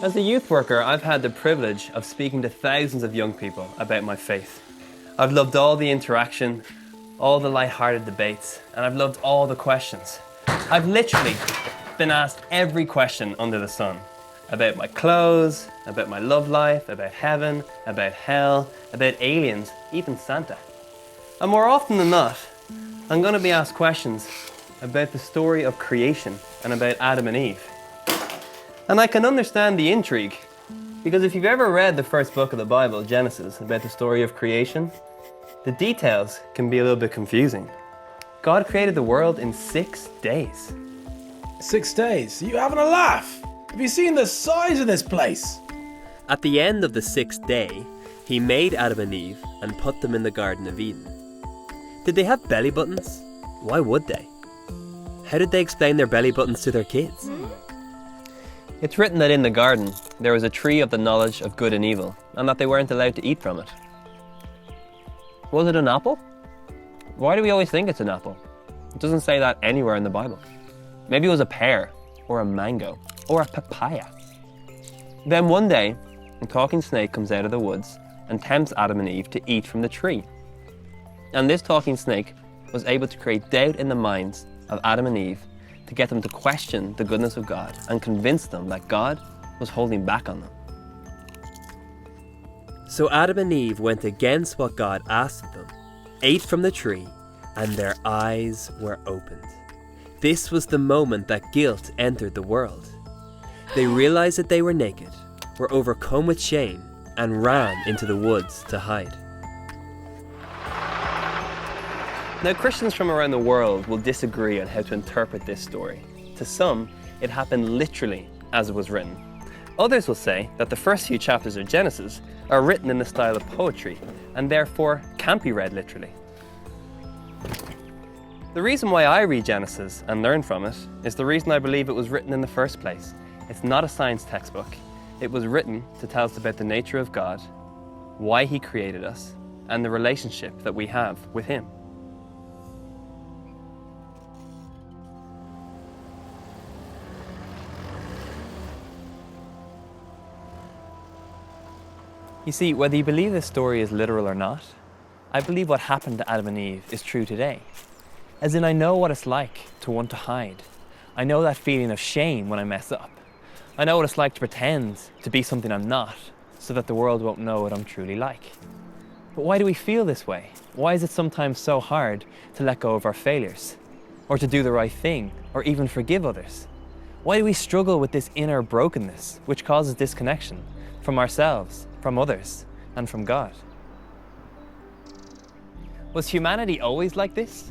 As a youth worker, I've had the privilege of speaking to thousands of young people about my faith. I've loved all the interaction, all the light-hearted debates, and I've loved all the questions. I've literally been asked every question under the sun. About my clothes, about my love life, about heaven, about hell, about aliens, even Santa. And more often than not, I'm going to be asked questions about the story of creation and about Adam and Eve. And I can understand the intrigue, because if you've ever read the first book of the Bible, Genesis, about the story of creation, the details can be a little bit confusing. God created the world in 6 days. 6 days? Are you having a laugh? Have you seen the size of this place? At the end of the 6th day, he made Adam and Eve and put them in the Garden of Eden. Did they have belly buttons? Why would they? How did they explain their belly buttons to their kids? It's written that in the garden there was a tree of the knowledge of good and evil, and that they weren't allowed to eat from it. Was it an apple? Why do we always think it's an apple? It doesn't say that anywhere in the Bible. Maybe it was a pear, or a mango, or a papaya. Then one day, a talking snake comes out of the woods and tempts Adam and Eve to eat from the tree. And this talking snake was able to create doubt in the minds of Adam and Eve to get them to question the goodness of God and convince them that God was holding back on them. So Adam and Eve went against what God asked of them, ate from the tree, and their eyes were opened. This was the moment that guilt entered the world. They realized that they were naked, were overcome with shame, and ran into the woods to hide. Now, Christians from around the world will disagree on how to interpret this story. To some, it happened literally as it was written. Others will say that the first few chapters of Genesis are written in the style of poetry and therefore can't be read literally. The reason why I read Genesis and learn from it is the reason I believe it was written in the first place. It's not a science textbook. It was written to tell us about the nature of God, why He created us, and the relationship that we have with Him. You see, whether you believe this story is literal or not, I believe what happened to Adam and Eve is true today. As in, I know what it's like to want to hide. I know that feeling of shame when I mess up. I know what it's like to pretend to be something I'm not, so that the world won't know what I'm truly like. But why do we feel this way? Why is it sometimes so hard to let go of our failures, or to do the right thing, or even forgive others? Why do we struggle with this inner brokenness, which causes disconnection from ourselves, from others, and from God? Was humanity always like this?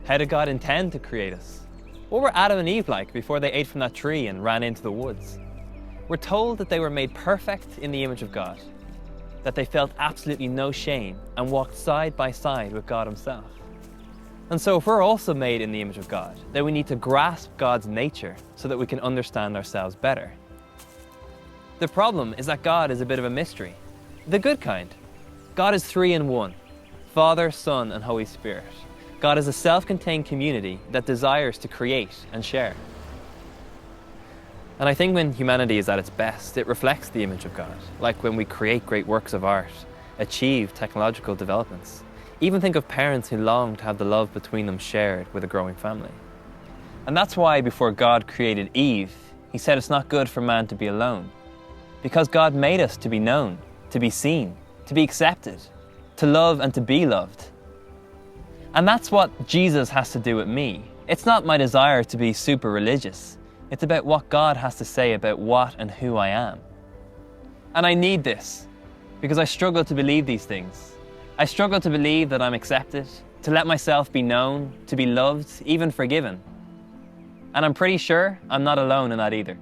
How did God intend to create us? What were Adam and Eve like before they ate from that tree and ran into the woods? We're told that they were made perfect in the image of God, that they felt absolutely no shame and walked side by side with God Himself. And so if we're also made in the image of God, then we need to grasp God's nature so that we can understand ourselves better. The problem is that God is a bit of a mystery. The good kind. God is 3 in 1. Father, Son, and Holy Spirit. God is a self-contained community that desires to create and share. And I think when humanity is at its best, it reflects the image of God, like when we create great works of art, achieve technological developments. Even think of parents who long to have the love between them shared with a growing family. And that's why before God created Eve, He said it's not good for man to be alone. Because God made us to be known, to be seen, to be accepted, to love and to be loved. And that's what Jesus has to do with me. It's not my desire to be super religious. It's about what God has to say about what and who I am. And I need this, because I struggle to believe these things. I struggle to believe that I'm accepted, to let myself be known, to be loved, even forgiven. And I'm pretty sure I'm not alone in that either.